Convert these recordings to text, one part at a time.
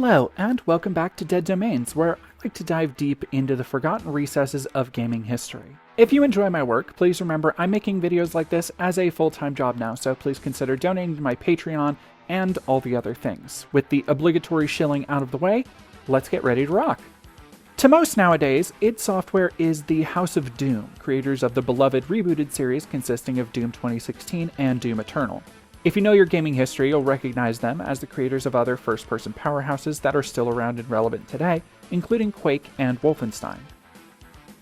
Hello, and welcome back to Dead Domains, where I like to dive deep into the forgotten recesses of gaming history. If you enjoy my work, please remember I'm making videos like this as a full-time job now, so please consider donating to my Patreon and all the other things. With the obligatory shilling out of the way, let's get ready to rock. To most nowadays, id Software is the House of Doom, creators of the beloved rebooted series consisting of Doom 2016 and Doom Eternal. If you know your gaming history, you'll recognize them as the creators of other first-person powerhouses that are still around and relevant today, including Quake and Wolfenstein.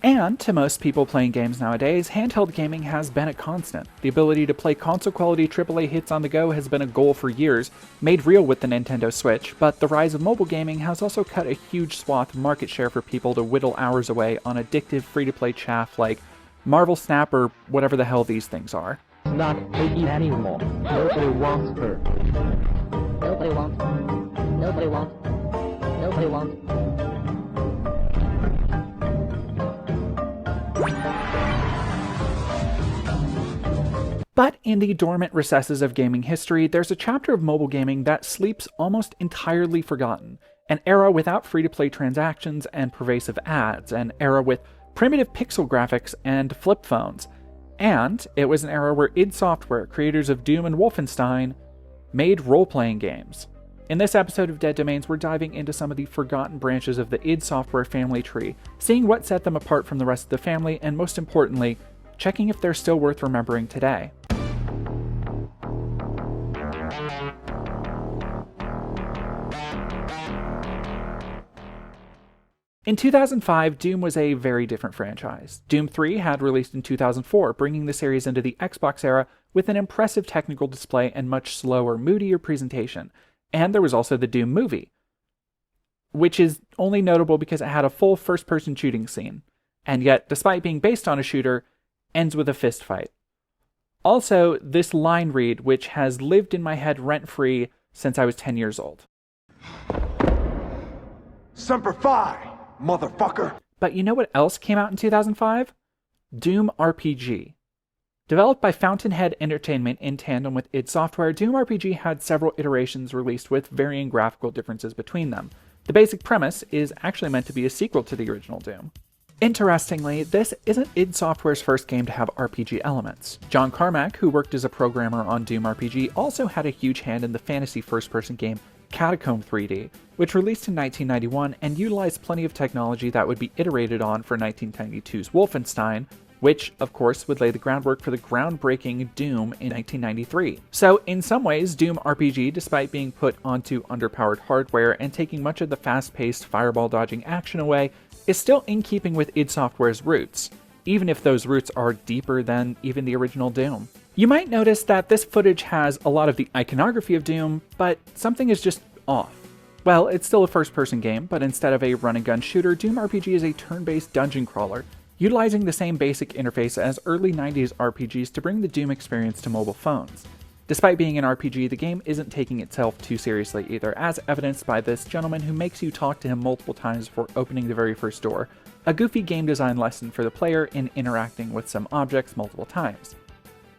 And to most people playing games nowadays, handheld gaming has been a constant. The ability to play console-quality AAA hits on the go has been a goal for years, made real with the Nintendo Switch, but the rise of mobile gaming has also cut a huge swath of market share for people to whittle hours away on addictive free-to-play chaff like Marvel Snap or whatever the hell these things are. Not Peggy anymore. Nobody wants her. Nobody wants. Nobody wants. Nobody wants. But in the dormant recesses of gaming history, there's a chapter of mobile gaming that sleeps almost entirely forgotten. An era without free-to-play transactions and pervasive ads. An era with primitive pixel graphics and flip phones. And it was an era where id Software, creators of Doom and Wolfenstein, made role-playing games. In this episode of Dead Domains, we're diving into some of the forgotten branches of the id Software family tree, seeing what set them apart from the rest of the family, and most importantly, checking if they're still worth remembering today. In 2005, Doom was a very different franchise. Doom 3 had released in 2004, bringing the series into the Xbox era with an impressive technical display and much slower, moodier presentation. And there was also the Doom movie, which is only notable because it had a full first-person shooting scene, and yet, despite being based on a shooter, ends with a fist fight. Also, this line read, which has lived in my head rent-free since I was 10 years old. Semper Fi! Motherfucker! But you know what else came out in 2005? Doom RPG. Developed by Fountainhead Entertainment in tandem with id Software, Doom RPG had several iterations released with varying graphical differences between them. The basic premise is actually meant to be a sequel to the original Doom. Interestingly, this isn't id Software's first game to have RPG elements. John Carmack, who worked as a programmer on Doom RPG, also had a huge hand in the fantasy first-person game Catacomb 3D, which released in 1991 and utilized plenty of technology that would be iterated on for 1992's Wolfenstein, which, of course, would lay the groundwork for the groundbreaking Doom in 1993. So, in some ways, Doom RPG, despite being put onto underpowered hardware and taking much of the fast-paced fireball-dodging action away, is still in keeping with id Software's roots, even if those roots are deeper than even the original Doom. You might notice that this footage has a lot of the iconography of Doom, but something is just off. Well, it's still a first-person game, but instead of a run-and-gun shooter, Doom RPG is a turn-based dungeon crawler, utilizing the same basic interface as early 90s RPGs to bring the Doom experience to mobile phones. Despite being an RPG, the game isn't taking itself too seriously either, as evidenced by this gentleman who makes you talk to him multiple times before opening the very first door, a goofy game design lesson for the player in interacting with some objects multiple times.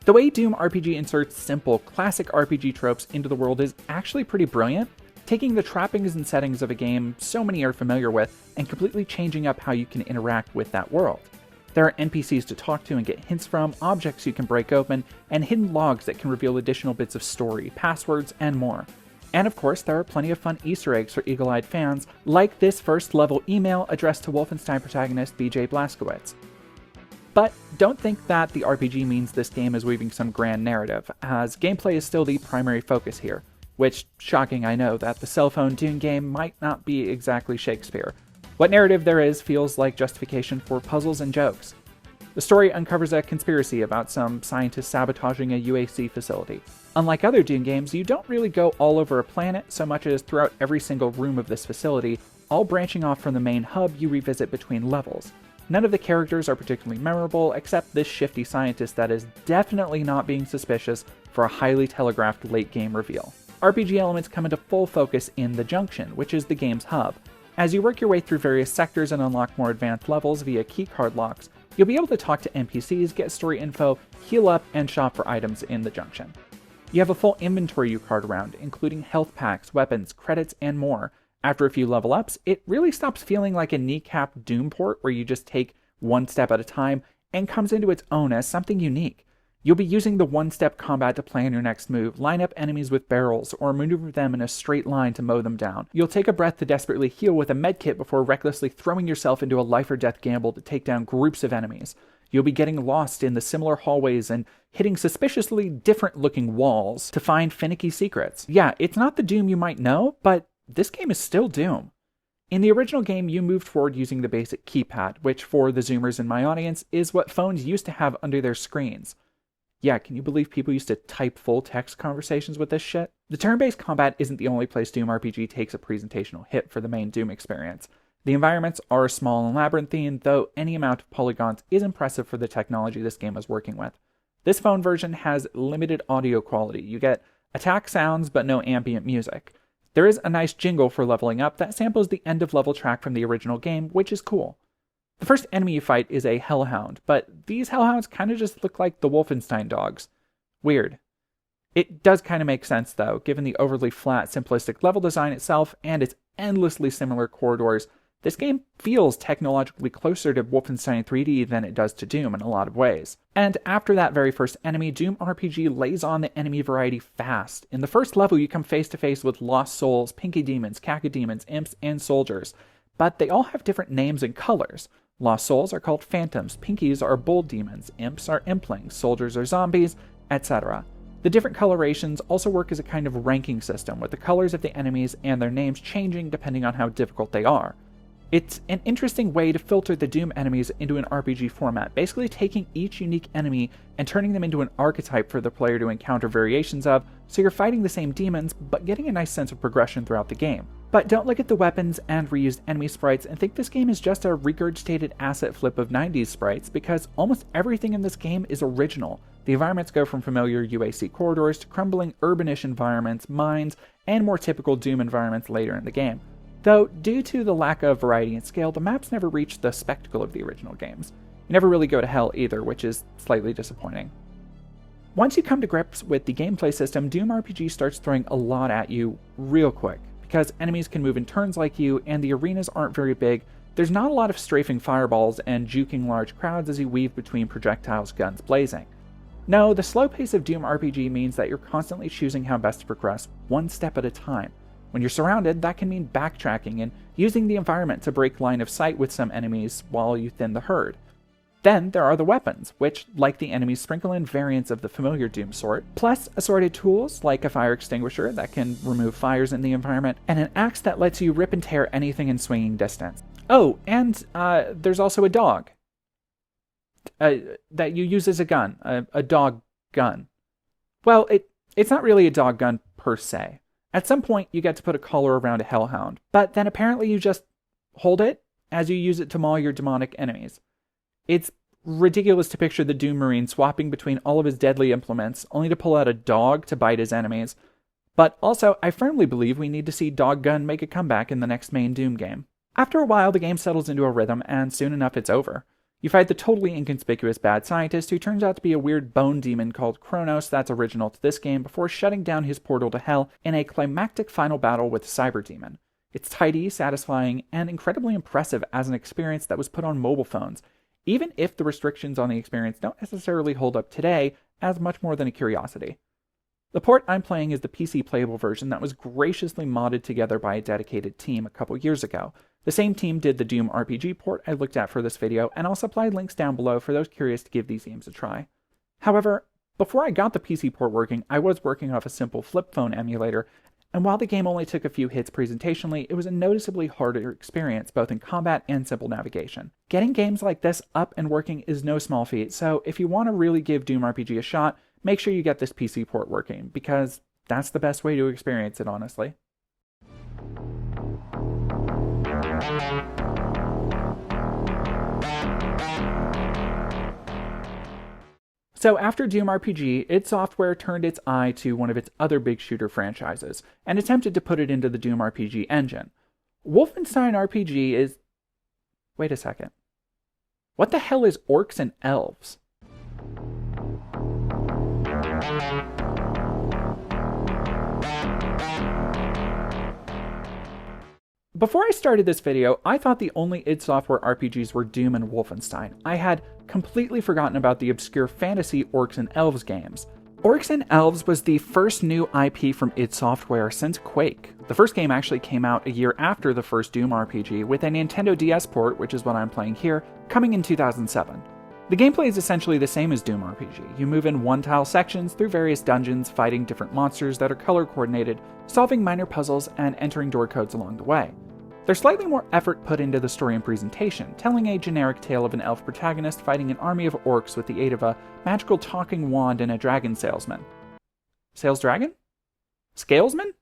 The way Doom RPG inserts simple, classic RPG tropes into the world is actually pretty brilliant, taking the trappings and settings of a game so many are familiar with and completely changing up how you can interact with that world. There are NPCs to talk to and get hints from, objects you can break open, and hidden logs that can reveal additional bits of story, passwords, and more. And of course, there are plenty of fun Easter eggs for eagle-eyed fans, like this first-level email addressed to Wolfenstein protagonist BJ Blazkowicz. But don't think that the RPG means this game is weaving some grand narrative, as gameplay is still the primary focus here, which, shocking I know, that the cell phone Doom game might not be exactly Shakespeare. What narrative there is feels like justification for puzzles and jokes. The story uncovers a conspiracy about some scientists sabotaging a UAC facility. Unlike other Doom games, you don't really go all over a planet so much as throughout every single room of this facility, all branching off from the main hub you revisit between levels. None of the characters are particularly memorable, except this shifty scientist that is definitely not being suspicious for a highly telegraphed late-game reveal. RPG elements come into full focus in the Junction, which is the game's hub. As you work your way through various sectors and unlock more advanced levels via keycard locks, you'll be able to talk to NPCs, get story info, heal up, and shop for items in the Junction. You have a full inventory you cart around, including health packs, weapons, credits, and more, After a few level ups, it really stops feeling like a kneecap Doom port where you just take one step at a time and comes into its own as something unique. You'll be using the one-step combat to plan your next move, line up enemies with barrels, or maneuver them in a straight line to mow them down. You'll take a breath to desperately heal with a medkit before recklessly throwing yourself into a life-or-death gamble to take down groups of enemies. You'll be getting lost in the similar hallways and hitting suspiciously different-looking walls to find finicky secrets. Yeah, it's not the Doom you might know, but this game is still Doom. In the original game, you moved forward using the basic keypad, which for the Zoomers in my audience is what phones used to have under their screens. Yeah, can you believe people used to type full-text conversations with this shit? The turn-based combat isn't the only place Doom RPG takes a presentational hit for the main Doom experience. The environments are small and labyrinthine, though any amount of polygons is impressive for the technology this game is working with. This phone version has limited audio quality. You get attack sounds, but no ambient music. There is a nice jingle for leveling up that samples the end-of-level track from the original game, which is cool. The first enemy you fight is a hellhound, but these hellhounds kind of just look like the Wolfenstein dogs. Weird. It does kind of make sense, though, given the overly flat, simplistic level design itself and its endlessly similar corridors. This game feels technologically closer to Wolfenstein 3D than it does to Doom in a lot of ways. And after that very first enemy, Doom RPG lays on the enemy variety fast. In the first level, you come face to face with Lost Souls, Pinky Demons, Cacodemons, Imps, and Soldiers, but they all have different names and colors. Lost Souls are called Phantoms, Pinkies are Bull Demons, Imps are Implings, Soldiers are Zombies, etc. The different colorations also work as a kind of ranking system, with the colors of the enemies and their names changing depending on how difficult they are. It's an interesting way to filter the Doom enemies into an RPG format, basically taking each unique enemy and turning them into an archetype for the player to encounter variations of, so you're fighting the same demons, but getting a nice sense of progression throughout the game. But don't look at the weapons and reused enemy sprites and think this game is just a regurgitated asset flip of 90s sprites, because almost everything in this game is original. The environments go from familiar UAC corridors to crumbling urbanish environments, mines, and more typical Doom environments later in the game. Though, due to the lack of variety and scale, the maps never reach the spectacle of the original games. You never really go to hell either, which is slightly disappointing. Once you come to grips with the gameplay system, Doom RPG starts throwing a lot at you real quick. Because enemies can move in turns like you, and the arenas aren't very big, there's not a lot of strafing fireballs and juking large crowds as you weave between projectiles, guns blazing. No, the slow pace of Doom RPG means that you're constantly choosing how best to progress, one step at a time. When you're surrounded, that can mean backtracking and using the environment to break line of sight with some enemies while you thin the herd. Then there are the weapons, which, like the enemies, sprinkle in variants of the familiar Doom sort, plus assorted tools like a fire extinguisher that can remove fires in the environment, and an axe that lets you rip and tear anything in swinging distance. Oh, and there's also a dog that you use as a gun, a dog gun. Well, it's not really a dog gun per se. At some point, you get to put a collar around a hellhound, but then apparently you just hold it as you use it to maul your demonic enemies. It's ridiculous to picture the Doom Marine swapping between all of his deadly implements, only to pull out a dog to bite his enemies. But also, I firmly believe we need to see Dog Gun make a comeback in the next main Doom game. After a while, the game settles into a rhythm, and soon enough it's over. You fight the totally inconspicuous bad scientist who turns out to be a weird bone demon called Kronos that's original to this game before shutting down his portal to hell in a climactic final battle with Cyber Demon. It's tidy, satisfying, and incredibly impressive as an experience that was put on mobile phones, even if the restrictions on the experience don't necessarily hold up today as much more than a curiosity. The port I'm playing is the PC playable version that was graciously modded together by a dedicated team a couple years ago. The same team did the Doom RPG port I looked at for this video, and I'll supply links down below for those curious to give these games a try. However, before I got the PC port working, I was working off a simple flip phone emulator, and while the game only took a few hits presentationally, it was a noticeably harder experience, both in combat and simple navigation. Getting games like this up and working is no small feat, so if you want to really give Doom RPG a shot, make sure you get this PC port working, because that's the best way to experience it, honestly. So after Doom RPG, id Software turned its eye to one of its other big shooter franchises, and attempted to put it into the Doom RPG engine. Wolfenstein RPG is... Wait a second. What the hell is Orcs and Elves? Before I started this video, I thought the only id Software RPGs were Doom and Wolfenstein. I had completely forgotten about the obscure fantasy Orcs and Elves games. Orcs and Elves was the first new IP from id Software since Quake. The first game actually came out a year after the first Doom RPG, with a Nintendo DS port, which is what I'm playing here, coming in 2007. The gameplay is essentially the same as Doom RPG. You move in one-tile sections through various dungeons, fighting different monsters that are color-coordinated, solving minor puzzles, and entering door codes along the way. There's slightly more effort put into the story and presentation, telling a generic tale of an elf protagonist fighting an army of orcs with the aid of a magical talking wand and a dragon salesman. Sales dragon? Scalesman?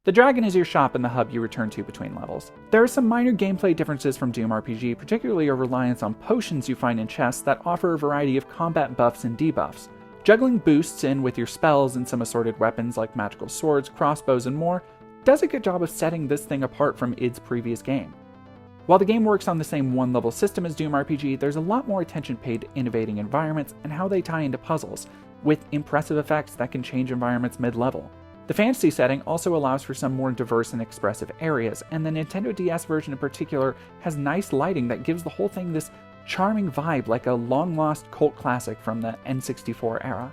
The dragon is your shop and the hub you return to between levels. There are some minor gameplay differences from Doom RPG, particularly a reliance on potions you find in chests that offer a variety of combat buffs and debuffs. Juggling boosts in with your spells and some assorted weapons like magical swords, crossbows, and more does a good job of setting this thing apart from id's previous game. While the game works on the same one-level system as Doom RPG, there's a lot more attention paid to innovating environments and how they tie into puzzles, with impressive effects that can change environments mid-level. The fantasy setting also allows for some more diverse and expressive areas, and the Nintendo DS version in particular has nice lighting that gives the whole thing this charming vibe like a long-lost cult classic from the N64 era.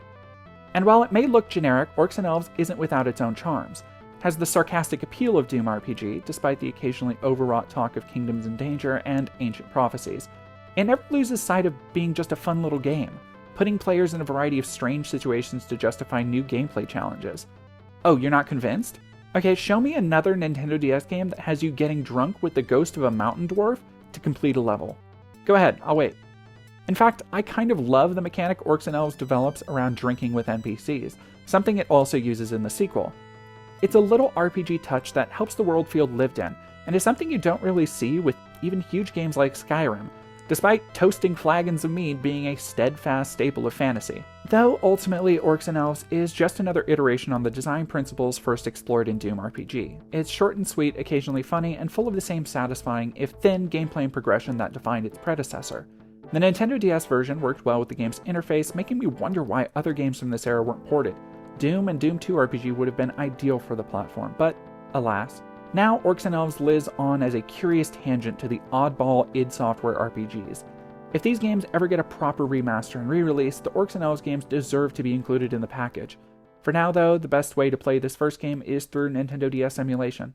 And while it may look generic, Orcs and Elves isn't without its own charms. It has the sarcastic appeal of Doom RPG, despite the occasionally overwrought talk of kingdoms in danger and ancient prophecies. It never loses sight of being just a fun little game, putting players in a variety of strange situations to justify new gameplay challenges. Oh, you're not convinced? Okay, show me another Nintendo DS game that has you getting drunk with the ghost of a mountain dwarf to complete a level. Go ahead, I'll wait. In fact, I kind of love the mechanic Orcs and Elves develops around drinking with NPCs, something it also uses in the sequel. It's a little RPG touch that helps the world feel lived in, and is something you don't really see with even huge games like Skyrim, despite toasting flagons of mead being a steadfast staple of fantasy. Though ultimately Orcs and Elves is just another iteration on the design principles first explored in Doom RPG. It's short and sweet, occasionally funny, and full of the same satisfying, if thin, gameplay and progression that defined its predecessor. The Nintendo DS version worked well with the game's interface, making me wonder why other games from this era weren't ported. Doom and Doom 2 RPG would have been ideal for the platform, but alas. Now, Orcs and Elves lives on as a curious tangent to the oddball id Software RPGs. If these games ever get a proper remaster and re-release, the Orcs and Elves games deserve to be included in the package. For now, though, the best way to play this first game is through Nintendo DS emulation.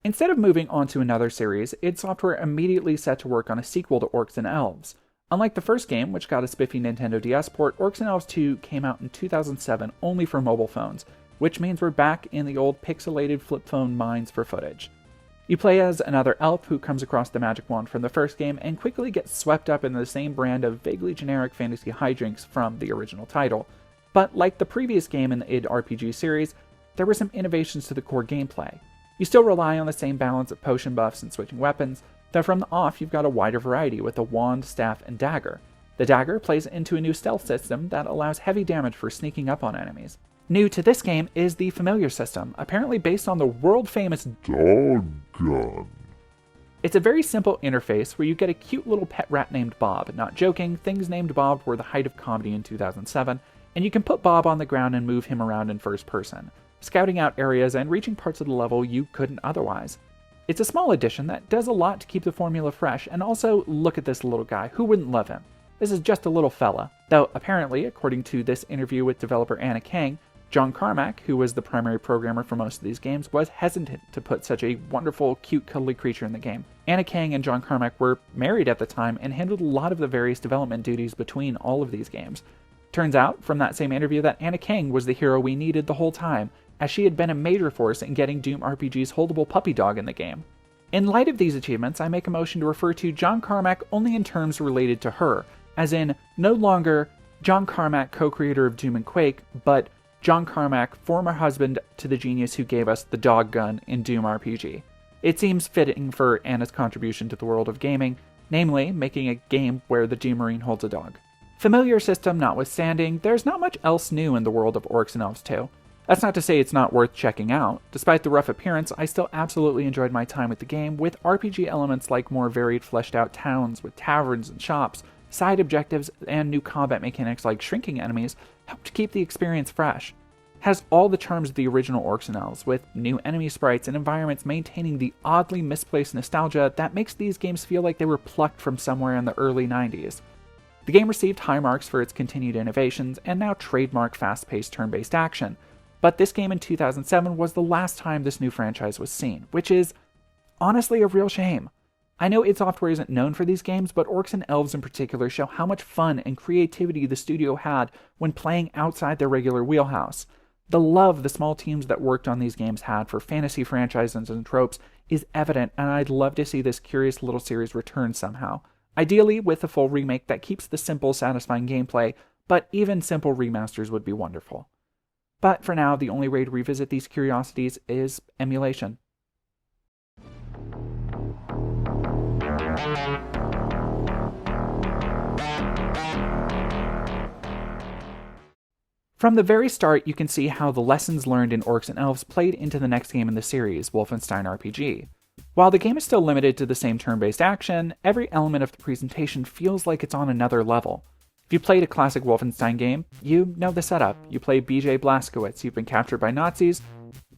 Instead of moving on to another series, id Software immediately set to work on a sequel to Orcs and Elves. Unlike the first game, which got a spiffy Nintendo DS port, Orcs and Elves 2 came out in 2007 only for mobile phones, which means we're back in the old pixelated flip phone mines for footage. You play as another elf who comes across the magic wand from the first game and quickly gets swept up in the same brand of vaguely generic fantasy hijinks from the original title. But like the previous game in the id RPG series, there were some innovations to the core gameplay. You still rely on the same balance of potion buffs and switching weapons, though from the off you've got a wider variety with a wand, staff, and dagger. The dagger plays into a new stealth system that allows heavy damage for sneaking up on enemies. New to this game is the familiar system, apparently based on the world-famous Dog gun. It's a very simple interface where you get a cute little pet rat named Bob. Not joking, things named Bob were the height of comedy in 2007, and you can put Bob on the ground and move him around in first person, scouting out areas and reaching parts of the level you couldn't otherwise. It's a small addition that does a lot to keep the formula fresh, and also look at this little guy, who wouldn't love him? This is just a little fella. Though apparently, according to this interview with developer Anna Kang, John Carmack, who was the primary programmer for most of these games, was hesitant to put such a wonderful, cute, cuddly creature in the game. Anna Kang and John Carmack were married at the time and handled a lot of the various development duties between all of these games. Turns out, from that same interview, that Anna Kang was the hero we needed the whole time, as she had been a major force in getting Doom RPG's holdable puppy dog in the game. In light of these achievements, I make a motion to refer to John Carmack only in terms related to her, as in, no longer John Carmack, co-creator of Doom and Quake, but John Carmack, former husband to the genius who gave us the dog gun in Doom RPG. It seems fitting for Anna's contribution to the world of gaming, namely, making a game where the Doom Marine holds a dog. Familiar system notwithstanding, there's not much else new in the world of Orcs and Elves 2. That's not to say it's not worth checking out. Despite the rough appearance, I still absolutely enjoyed my time with the game, with RPG elements like more varied fleshed out towns with taverns and shops, side objectives, and new combat mechanics like shrinking enemies help to keep the experience fresh. It has all the charms of the original Orcs and Elves, with new enemy sprites and environments maintaining the oddly misplaced nostalgia that makes these games feel like they were plucked from somewhere in the early 90s. The game received high marks for its continued innovations and now trademark fast-paced turn-based action, but this game in 2007 was the last time this new franchise was seen, which is honestly a real shame. I know id Software isn't known for these games, but Orcs and Elves in particular show how much fun and creativity the studio had when playing outside their regular wheelhouse. The love the small teams that worked on these games had for fantasy franchises and tropes is evident, and I'd love to see this curious little series return somehow. Ideally with a full remake that keeps the simple, satisfying gameplay, but even simple remasters would be wonderful. But for now, the only way to revisit these curiosities is emulation. From the very start, you can see how the lessons learned in Orcs and Elves played into the next game in the series, Wolfenstein RPG. While the game is still limited to the same turn-based action, every element of the presentation feels like it's on another level. If you played a classic Wolfenstein game, you know the setup. You play BJ Blazkowicz, you've been captured by Nazis,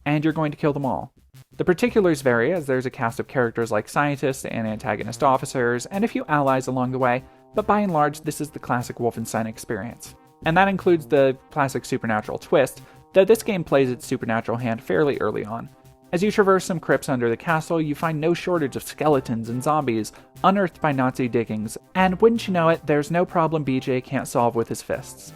and you're going to kill them all. The particulars vary, as there's a cast of characters like scientists and antagonist officers, and a few allies along the way, but by and large, this is the classic Wolfenstein experience. And that includes the classic supernatural twist, though this game plays its supernatural hand fairly early on. As you traverse some crypts under the castle, you find no shortage of skeletons and zombies, unearthed by Nazi diggings, and wouldn't you know it, there's no problem BJ can't solve with his fists.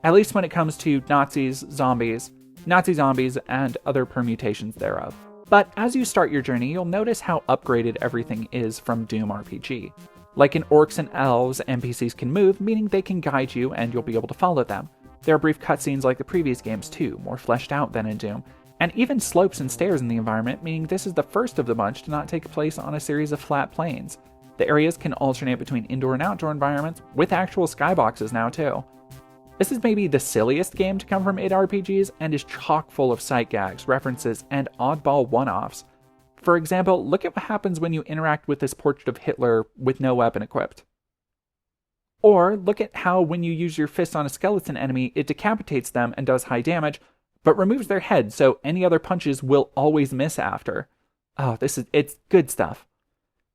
At least when it comes to Nazi zombies, and other permutations thereof. But as you start your journey, you'll notice how upgraded everything is from Doom RPG. Like in Orcs and Elves, NPCs can move, meaning they can guide you and you'll be able to follow them. There are brief cutscenes like the previous games too, more fleshed out than in Doom, and even slopes and stairs in the environment, meaning this is the first of the bunch to not take place on a series of flat plains. The areas can alternate between indoor and outdoor environments, with actual skyboxes now too. This is maybe the silliest game to come from id RPGs, and is chock full of sight gags, references, and oddball one-offs. For example, look at what happens when you interact with this portrait of Hitler with no weapon equipped. Or look at how when you use your fist on a skeleton enemy, it decapitates them and does high damage, but removes their head so any other punches will always miss after. Oh, it's good stuff.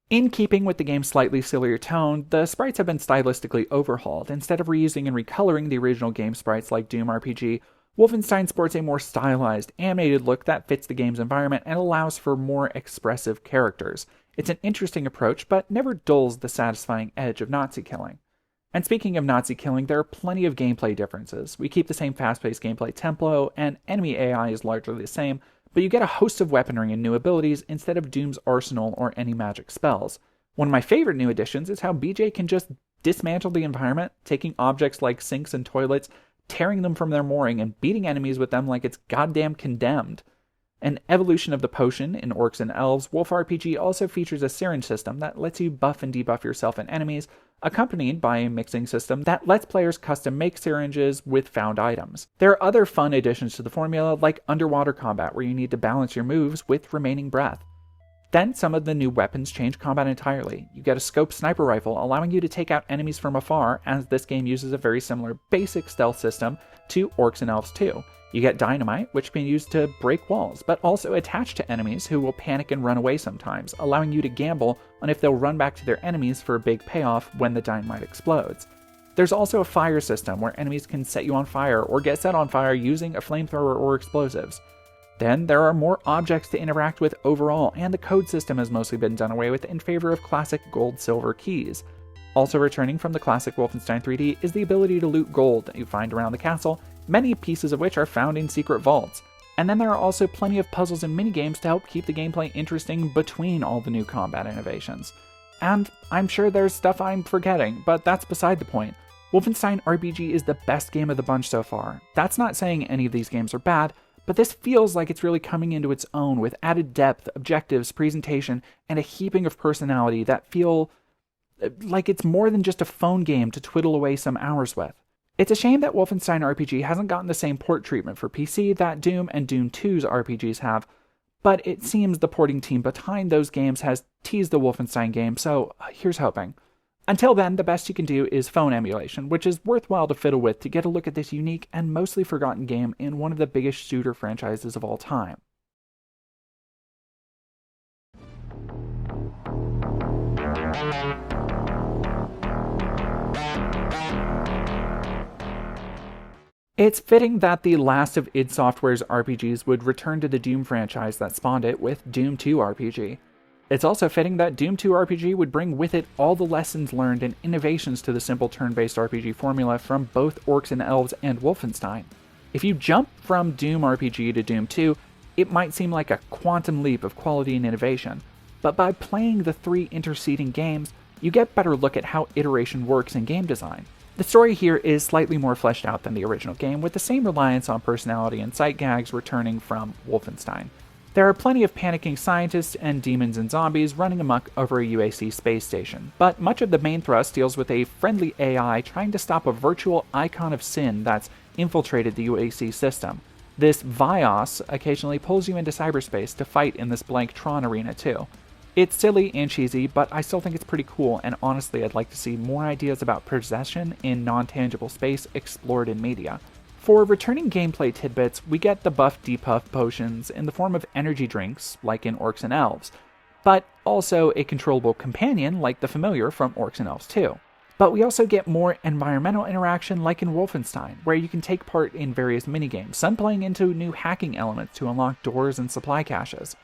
In keeping with the game's slightly sillier tone, the sprites have been stylistically overhauled. Instead of reusing and recoloring the original game sprites like Doom RPG, Wolfenstein sports a more stylized, animated look that fits the game's environment and allows for more expressive characters. It's an interesting approach, but never dulls the satisfying edge of Nazi killing. And speaking of Nazi killing, there are plenty of gameplay differences. We keep the same fast-paced gameplay tempo, and enemy AI is largely the same, but you get a host of weaponry and new abilities instead of Doom's arsenal or any magic spells. One of my favorite new additions is how BJ can just dismantle the environment, taking objects like sinks and toilets, tearing them from their mooring, and beating enemies with them like it's goddamn condemned. An evolution of the potion in Orcs and Elves, Wolf RPG also features a syringe system that lets you buff and debuff yourself and enemies, accompanied by a mixing system that lets players custom make syringes with found items. There are other fun additions to the formula, like underwater combat, where you need to balance your moves with remaining breath. Then some of the new weapons change combat entirely. You get a scope sniper rifle, allowing you to take out enemies from afar, as this game uses a very similar basic stealth system to Orcs and Elves 2. You get dynamite, which can be used to break walls, but also attach to enemies who will panic and run away sometimes, allowing you to gamble on if they'll run back to their enemies for a big payoff when the dynamite explodes. There's also a fire system where enemies can set you on fire or get set on fire using a flamethrower or explosives. Then there are more objects to interact with overall, and the code system has mostly been done away with in favor of classic gold-silver keys. Also returning from the classic Wolfenstein 3D is the ability to loot gold that you find around the castle, many pieces of which are found in secret vaults. And then there are also plenty of puzzles and minigames to help keep the gameplay interesting between all the new combat innovations. And I'm sure there's stuff I'm forgetting, but that's beside the point. Wolfenstein RPG is the best game of the bunch so far. That's not saying any of these games are bad, but this feels like it's really coming into its own with added depth, objectives, presentation, and a heaping of personality that feel like it's more than just a phone game to twiddle away some hours with. It's a shame that Wolfenstein RPG hasn't gotten the same port treatment for PC that Doom and Doom 2's RPGs have, but it seems the porting team behind those games has teased the Wolfenstein game, so here's hoping. Until then, the best you can do is phone emulation, which is worthwhile to fiddle with to get a look at this unique and mostly forgotten game in one of the biggest shooter franchises of all time. It's fitting that the last of id Software's RPGs would return to the Doom franchise that spawned it with Doom 2 RPG. It's also fitting that Doom 2 RPG would bring with it all the lessons learned and innovations to the simple turn-based RPG formula from both Orcs and Elves and Wolfenstein. If you jump from Doom RPG to Doom 2, it might seem like a quantum leap of quality and innovation, but by playing the 3 interceding games, you get a better look at how iteration works in game design. The story here is slightly more fleshed out than the original game, with the same reliance on personality and sight gags returning from Wolfenstein. There are plenty of panicking scientists and demons and zombies running amok over a UAC space station, but much of the main thrust deals with a friendly AI trying to stop a virtual icon of sin that's infiltrated the UAC system. This Vios occasionally pulls you into cyberspace to fight in this blank Tron arena too. It's silly and cheesy, but I still think it's pretty cool, and honestly I'd like to see more ideas about possession in non-tangible space explored in media. For returning gameplay tidbits, we get the buff depuff potions in the form of energy drinks, like in Orcs and Elves, but also a controllable companion like the familiar from Orcs and Elves 2. But we also get more environmental interaction like in Wolfenstein, where you can take part in various minigames, some playing into new hacking elements to unlock doors and supply caches.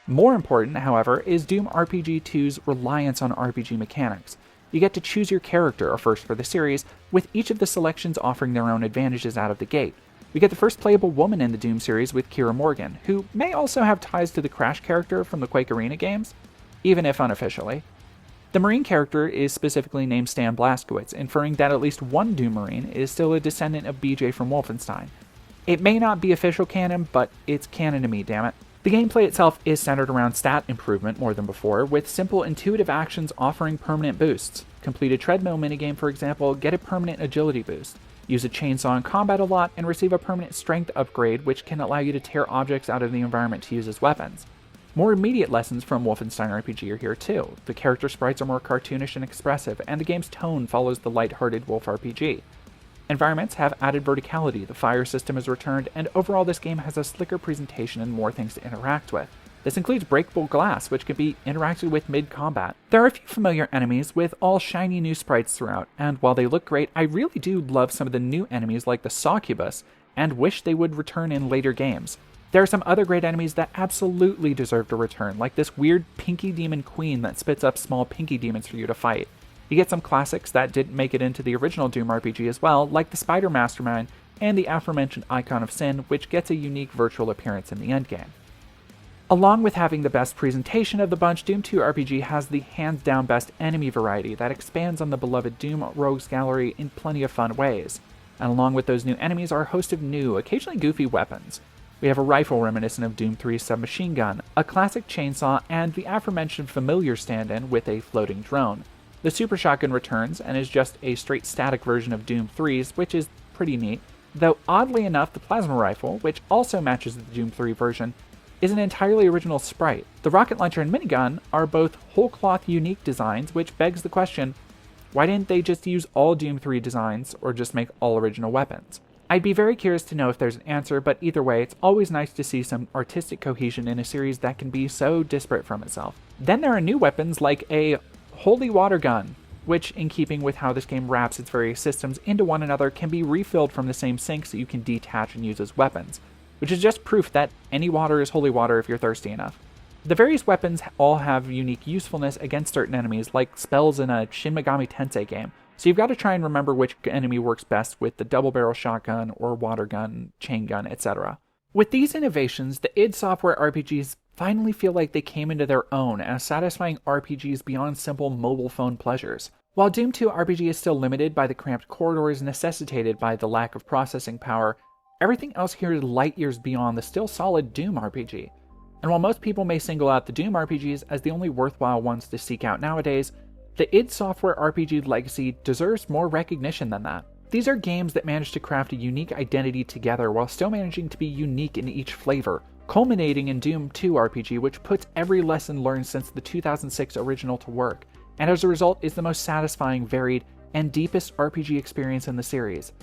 More important, however, is Doom RPG 2's reliance on RPG mechanics. You get to choose your character, a first for the series, with each of the selections offering their own advantages out of the gate. We get the first playable woman in the Doom series with Kira Morgan, who may also have ties to the Crash character from the Quake Arena games, even if unofficially. The Marine character is specifically named Stan Blazkowicz, inferring that at least one Doom Marine is still a descendant of BJ from Wolfenstein. It may not be official canon, but it's canon to me, damn it. The gameplay itself is centered around stat improvement more than before, with simple intuitive actions offering permanent boosts. Complete a treadmill minigame, for example, get a permanent agility boost. Use a chainsaw in combat a lot and receive a permanent strength upgrade, which can allow you to tear objects out of the environment to use as weapons. More immediate lessons from Wolfenstein RPG are here too. The character sprites are more cartoonish and expressive, and the game's tone follows the light-hearted Wolf RPG. Environments have added verticality, the fire system is returned, and overall this game has a slicker presentation and more things to interact with. This includes breakable glass, which can be interacted with mid-combat. There are a few familiar enemies, with all shiny new sprites throughout, and while they look great, I really do love some of the new enemies like the Succubus, and wish they would return in later games. There are some other great enemies that absolutely deserve to return, like this weird Pinky Demon Queen that spits up small Pinky Demons for you to fight. You get some classics that didn't make it into the original Doom RPG as well, like the Spider Mastermind and the aforementioned Icon of Sin, which gets a unique virtual appearance in the endgame. Along with having the best presentation of the bunch, Doom 2 RPG has the hands-down best enemy variety that expands on the beloved Doom Rogues Gallery in plenty of fun ways. And along with those new enemies are a host of new, occasionally goofy weapons. We have a rifle reminiscent of Doom 3's submachine gun, a classic chainsaw, and the aforementioned familiar stand-in with a floating drone. The Super Shotgun returns and is just a straight static version of Doom 3's, which is pretty neat, though oddly enough the plasma rifle, which also matches the Doom 3 version, is an entirely original sprite. The rocket launcher and minigun are both whole cloth unique designs, which begs the question, why didn't they just use all Doom 3 designs or just make all original weapons? I'd be very curious to know if there's an answer, but either way, it's always nice to see some artistic cohesion in a series that can be so disparate from itself. Then there are new weapons like a Holy Water Gun, which, in keeping with how this game wraps its various systems into one another, can be refilled from the same sinks that you can detach and use as weapons, which is just proof that any water is holy water if you're thirsty enough. The various weapons all have unique usefulness against certain enemies, like spells in a Shin Megami Tensei game, so you've got to try and remember which enemy works best with the double-barrel shotgun or water gun, chain gun, etc. With these innovations, the id Software RPGs finally feel like they came into their own as satisfying RPGs beyond simple mobile phone pleasures. While Doom 2 RPG is still limited by the cramped corridors necessitated by the lack of processing power, everything else here is light years beyond the still solid Doom RPG. And while most people may single out the Doom RPGs as the only worthwhile ones to seek out nowadays, the id Software RPG legacy deserves more recognition than that. These are games that manage to craft a unique identity together while still managing to be unique in each flavor, culminating in Doom 2 RPG, which puts every lesson learned since the 2006 original to work, and as a result is the most satisfying, varied, and deepest RPG experience in the series.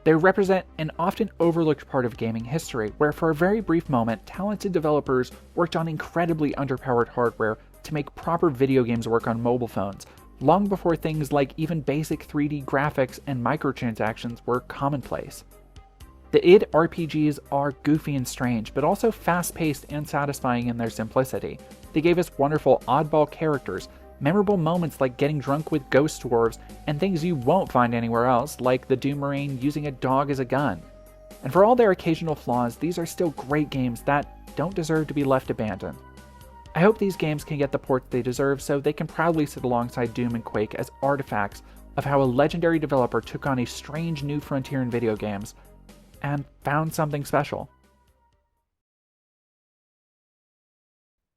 They represent an often overlooked part of gaming history, where for a very brief moment, talented developers worked on incredibly underpowered hardware to make proper video games work on mobile phones, long before things like even basic 3D graphics and microtransactions were commonplace. The id RPGs are goofy and strange, but also fast-paced and satisfying in their simplicity. They gave us wonderful oddball characters, memorable moments like getting drunk with ghost dwarves, and things you won't find anywhere else, like the Doom Marine using a dog as a gun. And for all their occasional flaws, these are still great games that don't deserve to be left abandoned. I hope these games can get the ports they deserve so they can proudly sit alongside Doom and Quake as artifacts of how a legendary developer took on a strange new frontier in video games and found something special.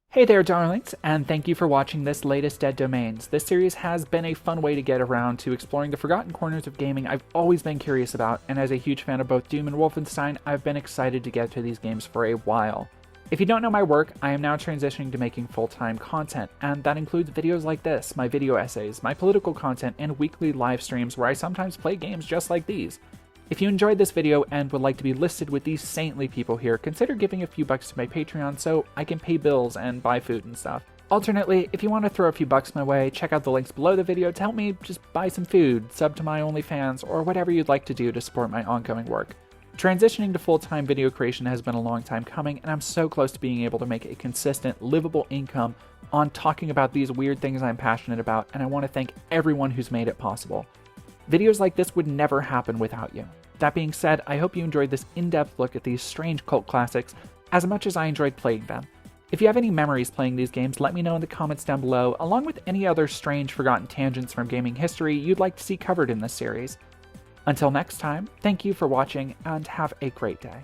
Hey there, darlings, and thank you for watching this latest Dead Domains. This series has been a fun way to get around to exploring the forgotten corners of gaming I've always been curious about, and as a huge fan of both Doom and Wolfenstein, I've been excited to get to these games for a while. If you don't know my work, I am now transitioning to making full-time content, and that includes videos like this, my video essays, my political content, and weekly live streams where I sometimes play games just like these. If you enjoyed this video and would like to be listed with these saintly people here, consider giving a few bucks to my Patreon so I can pay bills and buy food and stuff. Alternately, if you want to throw a few bucks my way, check out the links below the video to help me just buy some food, sub to my OnlyFans, or whatever you'd like to do to support my ongoing work. Transitioning to full-time video creation has been a long time coming, and I'm so close to being able to make a consistent, livable income on talking about these weird things I'm passionate about, and I want to thank everyone who's made it possible. Videos like this would never happen without you. That being said, I hope you enjoyed this in-depth look at these strange cult classics as much as I enjoyed playing them. If you have any memories playing these games, let me know in the comments down below, along with any other strange forgotten tangents from gaming history you'd like to see covered in this series. Until next time, thank you for watching and have a great day.